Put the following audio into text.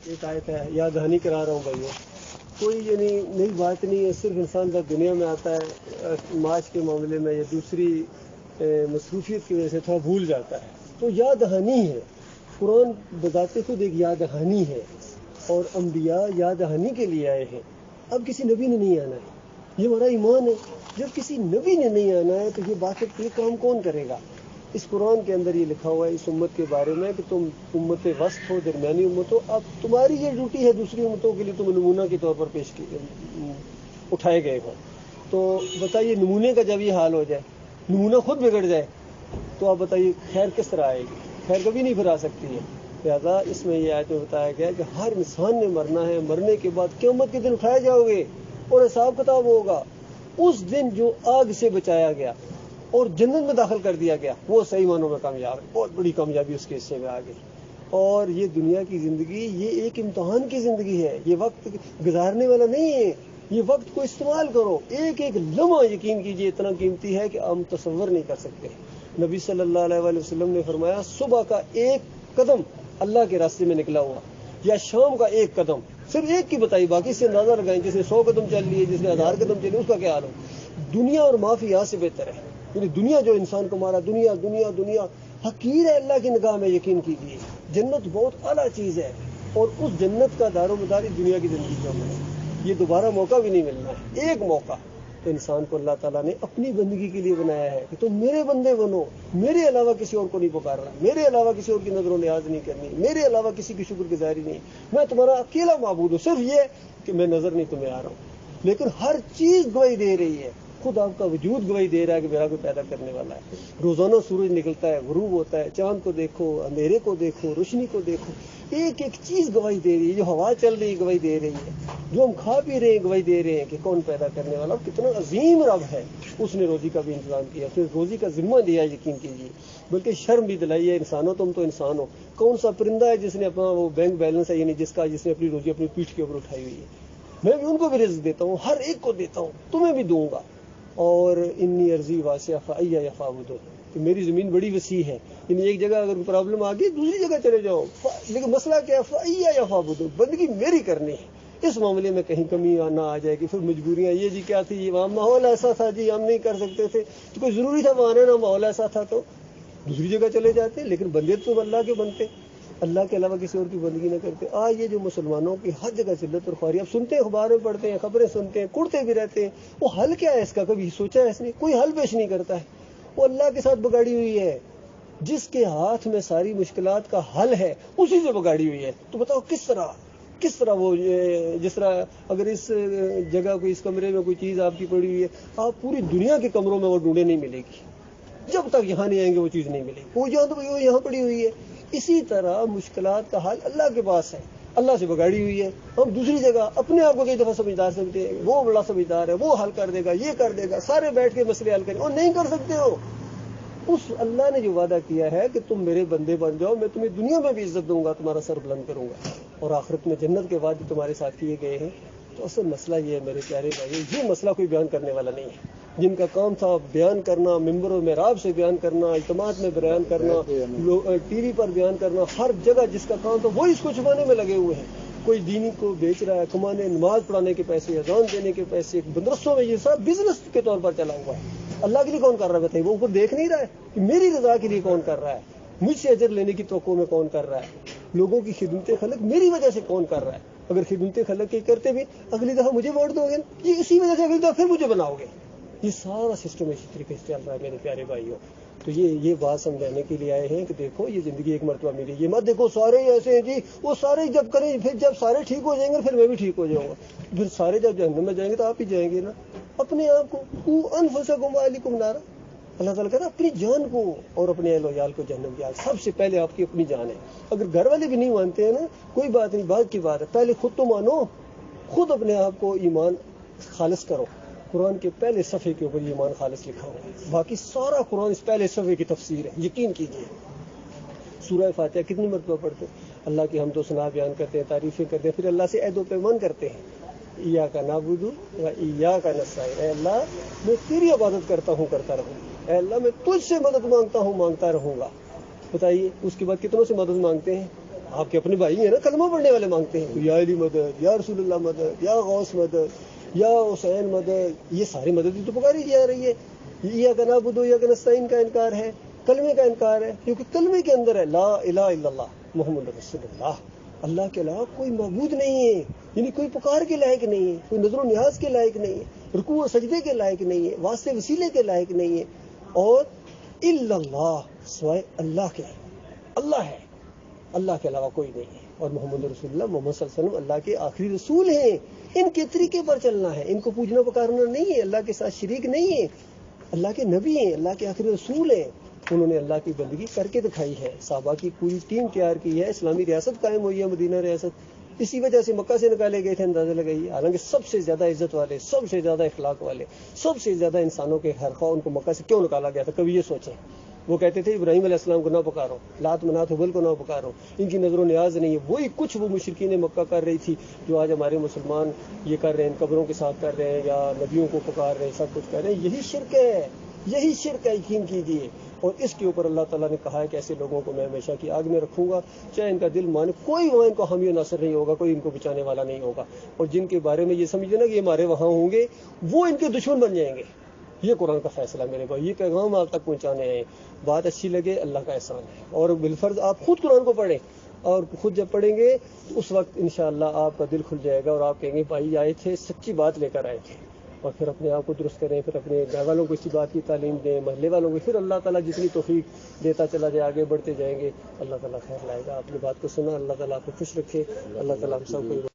ایک آیت ہے، یاد دہانی کرا رہا ہوں بھائیوں، کوئی یعنی نئی بات نہیں ہے، صرف انسان جب دنیا میں آتا ہے معاش کے معاملے میں یا دوسری مصروفیت کی وجہ سے تھوڑا بھول جاتا ہے، تو یاد دہانی ہے۔ قرآن بذات خود ایک یاد دہانی ہے، اور انبیاء یاد دہانی کے لیے آئے ہیں۔ اب کسی نبی نے نہیں آنا ہے، یہ ہمارا ایمان ہے۔ جب کسی نبی نے نہیں آنا ہے تو یہ باقی یہ کام کون کرے گا؟ اس قرآن کے اندر یہ لکھا ہوا ہے اس امت کے بارے میں کہ تم امت وسط ہو، درمیانی امت ہو۔ اب تمہاری یہ ڈیوٹی ہے دوسری امتوں کے لیے تم نمونہ کے طور پر اٹھائے گئے ہو۔ تو بتائیے نمونے کا جب یہ حال ہو جائے، نمونہ خود بگڑ جائے، تو آپ بتائیے خیر کس طرح آئے گی؟ خیر کبھی نہیں پھر آ سکتی ہے۔ لہٰذا اس میں یہ آیت میں بتایا گیا کہ ہر انسان نے مرنا ہے، مرنے کے بعد قیامت کے دن اٹھائے جاؤ گے اور حساب کتاب ہوگا۔ اس دن جو آگ سے بچایا گیا اور جنت میں داخل کر دیا گیا وہ صحیح معنوں میں کامیاب ہے، بہت بڑی کامیابی اس کے حصے میں آ گئی۔ اور یہ دنیا کی زندگی یہ ایک امتحان کی زندگی ہے، یہ وقت گزارنے والا نہیں ہے۔ یہ وقت کو استعمال کرو، ایک ایک لمحہ یقین کیجئے اتنا قیمتی ہے کہ ہم تصور نہیں کر سکتے۔ نبی صلی اللہ علیہ وآلہ وسلم نے فرمایا صبح کا ایک قدم اللہ کے راستے میں نکلا ہوا یا شام کا ایک قدم، صرف ایک کی بتائی، باقی سے اندازہ لگائیں، جس نے 100 قدم چل لیے، جس نے 1000 قدم چلے، اس کا کیا حال ہو؟ دنیا اور معافی یہاں سے بہتر ہے۔ یعنی دنیا جو انسان کو مارا، دنیا دنیا دنیا حقیر ہے اللہ کی نگاہ میں، یقین کیجیے جنت بہت اعلیٰ چیز ہے، اور اس جنت کا دار و مدار دنیا کی زندگی کا ہے۔ یہ دوبارہ موقع بھی نہیں ملنا ہے، ایک موقع تو انسان کو اللہ تعالیٰ نے اپنی بندگی کے لیے بنایا ہے کہ تم میرے بندے بنو، میرے علاوہ کسی اور کو نہیں پکارنا، میرے علاوہ کسی اور کی نظر و نیاز نہیں کرنی، میرے علاوہ کسی کی شکر گزاری نہیں، میں تمہارا اکیلا معبود ہوں، صرف یہ کہ میں نظر نہیں تمہیں آ رہا ہوں، لیکن ہر چیز گواہی دے رہی ہے، خود آپ کا وجود گواہی دے رہا ہے کہ میرا کوئی پیدا کرنے والا ہے۔ روزانہ سورج نکلتا ہے، غروب ہوتا ہے، چاند کو دیکھو، اندھیرے کو دیکھو، روشنی کو دیکھو، ایک ایک چیز گواہی دے رہی ہے، جو ہوا چل رہی ہے گواہی دے رہی ہے، جو ہم کھا پی رہے ہیں گواہی دے رہے ہیں کہ کون پیدا کرنے والا، کتنا عظیم رب ہے، اس نے روزی کا بھی انتظام کیا، اس نے روزی کا ذمہ دیا، یقین کیجیے، بلکہ شرم بھی دلائی ہے انسانوں، تم تو انسان ہو، کون سا پرندہ ہے جس نے اپنا وہ بینک بیلنس ہے، یعنی جس نے اپنی روزی اپنی پیٹھ کے اوپر اٹھائی ہوئی ہے؟ میں بھی ان کو بھی رزق دیتا ہوں، ہر ایک کو دیتا ہوں، تمہیں بھی دوں گا۔ اور انی ارضی واسعہ فأیہ یفعبدون، کہ میری زمین بڑی وسیع ہے، یعنی ایک جگہ اگر پرابلم آ گئی دوسری جگہ چلے جاؤ، لیکن مسئلہ کیا ہے؟ فأیہ یفعبدون، بندگی میری کرنی ہے۔ اس معاملے میں کہیں کمی نہ آ جائے کہ پھر مجبوریاں، یہ جی کیا تھی، وہاں ماحول ایسا تھا جی ہم نہیں کر سکتے تھے، تو کوئی ضروری تھا وہاں رہنا، ماحول ایسا تھا تو دوسری جگہ چلے جاتے، لیکن بندے تو اللہ کے بنتے، اللہ کے علاوہ کسی اور کی بندگی نہ کرتے۔ آج یہ جو مسلمانوں کی ہر جگہ ذلت اور خواری، اب سنتے ہیں، اخبار میں پڑھتے ہیں، خبریں سنتے ہیں، کڑتے بھی رہتے ہیں، وہ حل کیا ہے اس کا؟ کبھی سوچا ہے اس نے؟ کوئی حل پیش نہیں کرتا ہے، وہ اللہ کے ساتھ بگاڑی ہوئی ہے، جس کے ہاتھ میں ساری مشکلات کا حل ہے اسی سے بگاڑی ہوئی ہے۔ تو بتاؤ کس طرح وہ، جس طرح اگر اس جگہ کوئی، اس کمرے میں کوئی چیز آپ کی پڑی ہوئی ہے، آپ پوری دنیا کے کمروں میں وہ ڈھونڈے نہیں ملے گی، جب تک یہاں نہیں آئیں گے وہ چیز نہیں ملے گی، وہ یہاں پڑی ہوئی ہے۔ اسی طرح مشکلات کا حل اللہ کے پاس ہے، اللہ سے بگاڑی ہوئی ہے۔ ہم دوسری جگہ اپنے آپ کو کئی دفعہ سمجھدار سمجھتے ہیں، وہ بڑا سمجھدار ہے، وہ حل کر دے گا، یہ کر دے گا، سارے بیٹھ کے مسئلے حل کریں، اور نہیں کر سکتے ہو۔ اس اللہ نے جو وعدہ کیا ہے کہ تم میرے بندے بن جاؤ، میں تمہیں دنیا میں بھی عزت دوں گا، تمہارا سر بلند کروں گا، اور آخرت میں جنت کے وعدے تمہارے ساتھ کیے گئے ہیں۔ تو اصل مسئلہ یہ ہے میرے پیارے بھائی، یہ مسئلہ کوئی بیان کرنے والا نہیں ہے۔ جن کا کام تھا بیان کرنا، ممبر و محراب سے بیان کرنا، اجتماعات میں بیان کرنا، ٹی وی پر بیان کرنا، ہر جگہ جس کا کام تھا وہی اس کو چھپانے میں لگے ہوئے ہیں۔ کوئی دینی کو بیچ رہا ہے، کمانے، نماز پڑھانے کے پیسے، اذان دینے کے پیسے، مدرسوں میں یہ سب بزنس کے طور پر چلا ہوا ہے۔ اللہ کے لیے کون کر رہا ہے بتائیے؟ وہ اوپر دیکھ نہیں رہا ہے کہ میری رضا کے لیے کون کر رہا ہے، مجھ سے اجر لینے کی توقع میں کون کر رہا ہے، لوگوں کی خدمت خلق میری وجہ سے کون کر رہا ہے؟ اگر خدمت خلق کی کرتے بھی اگلی دفعہ مجھے ووٹ دو گے، یہ اسی وجہ سے اگلی دفعہ پھر مجھے بناؤ گے۔ یہ سارا سسٹم اسی طریقے سے چل رہا ہے میرے پیارے بھائیوں۔ تو یہ بات سمجھانے کے لیے آئے ہیں کہ دیکھو یہ زندگی ایک مرتبہ ملی، یہ مت دیکھو سارے ہی ایسے ہیں جی، وہ سارے جب کریں، پھر جب سارے ٹھیک ہو جائیں گے پھر میں بھی ٹھیک ہو جاؤں گا، پھر سارے جب جہنم میں جائیں گے تو آپ ہی جائیں گے نا۔ اپنے آپ کو قوا انفسکم واہلیکم نارا، اللہ تعالیٰ کہتا ہے اپنی جان کو اور اپنے اہل و عیال کو جہنم کی آگ، سب سے پہلے آپ کی اپنی جان ہے۔ اگر گھر والے بھی نہیں مانتے ہیں نا، کوئی بات نہیں، بات کی بات ہے، پہلے خود تو مانو، خود اپنے آپ کو ایمان خالص کرو۔ قرآن کے پہلے صفحے کے اوپر ایمان خالص لکھا ہوا ہے، باقی سارا قرآن اس پہلے صفحے کی تفسیر ہے، یقین کیجیے۔ سورہ فاتحہ کتنی مرتبہ پڑھتے ہیں؟ اللہ کی حمد و ثنا بیان کرتے ہیں، تعریفیں کرتے ہیں، پھر اللہ سے عہد و پیمان کرتے ہیں، ایاک نعبد و ایاک نستعین، اے اللہ میں تیری عبادت کرتا ہوں، کرتا رہوں، اے اللہ میں تجھ سے مدد مانگتا ہوں، مانگتا رہوں گا۔ بتائیے اس کے بعد کتنوں سے مدد مانگتے ہیں؟ آپ کے اپنے بھائی ہیں نا، کلمہ پڑھنے والے مانگتے ہیں یا علی مدد، یا رسول اللہ مدد، یا غوث مدد، یا حسین مدد، یہ ساری مدد تو پکاری جا رہی ہے. ایاک نعبد و ایاک نستعین کا انکار ہے، کلمے کا انکار ہے، کیونکہ کلمے کے اندر ہے لا الہ الا اللہ محمد رسول اللہ، اللہ کے علاوہ کوئی معبود نہیں ہے، یعنی کوئی پکار کے لائق نہیں ہے، کوئی نظر و نیاز کے لائق نہیں ہے، رکوع و سجدے کے لائق نہیں ہے، واسطے وسیلے کے لائق نہیں ہے. اور الا اللہ، سوائے اللہ کے، اللہ ہے، اللہ کے علاوہ کوئی نہیں ہے. اور محمد رسول اللہ، محمد صلی اللہ علیہ وسلم اللہ کے آخری رسول ہیں. ان کے طریقے پر چلنا ہے، ان کو پوجنا پکارنا نہیں ہے، اللہ کے ساتھ شریک نہیں ہے. اللہ کے نبی ہیں، اللہ کے آخری رسول ہیں، انہوں نے اللہ کی بندگی کر کے دکھائی ہے. صحابہ کی پوری ٹیم تیار کی ہے، اسلامی ریاست قائم ہوئی ہے، مدینہ ریاست. اسی وجہ سے مکہ سے نکالے گئے تھے، اندازہ لگائیے. حالانکہ سب سے زیادہ عزت والے، سب سے زیادہ اخلاق والے، سب سے زیادہ انسانوں کے خیرخواہ، ان کو مکہ سے کیوں نکالا گیا تھا؟ کبھی یہ سوچیں. وہ کہتے تھے ابراہیم علیہ السلام کو نہ پکارو، لات منات حبل کو نہ پکارو، ان کی نظر و نیاز نہیں ہے. وہی کچھ وہ مشرکین مکہ کر رہی تھی جو آج ہمارے مسلمان یہ کر رہے ہیں، قبروں کے ساتھ کر رہے ہیں، یا نبیوں کو پکار رہے ہیں، سب کچھ کر رہے ہیں. یہی شرک ہے، یہی شرک ہے، یقین کیجیے. اور اس کے اوپر اللہ تعالیٰ نے کہا ہے کہ ایسے لوگوں کو میں ہمیشہ کی آگ میں رکھوں گا، چاہے ان کا دل مانے، کوئی وہاں ان کو حامی و ناصر نہیں ہوگا، کوئی ان کو بچانے والا نہیں ہوگا. اور جن کے بارے میں یہ سمجھے نا کہ یہ ہمارے وہاں ہوں گے، وہ ان کے دشمن بن جائیں گے. یہ قرآن کا فیصلہ میرے بھائی، یہ پیغام آپ تک پہنچانے ہیں. بات اچھی لگے اللہ کا احسان ہے. اور بالفرض آپ خود قرآن کو پڑھیں، اور خود جب پڑھیں گے تو اس وقت انشاءاللہ آپ کا دل کھل جائے گا، اور آپ کہیں گے بھائی آئے تھے، سچی بات لے کر آئے تھے. اور پھر اپنے آپ کو درست کریں، پھر اپنے گھر والوں کو اسی بات کی تعلیم دیں، محلے والوں کو. پھر اللہ تعالیٰ جتنی توفیق دیتا چلا جائے، آگے بڑھتے جائیں گے، اللہ تعالیٰ خیر لائے گا. آپ نے بات کو سنا، اللہ تعالیٰ آپ کو خوش رکھے، اللہ تعالیٰ ہم سب کو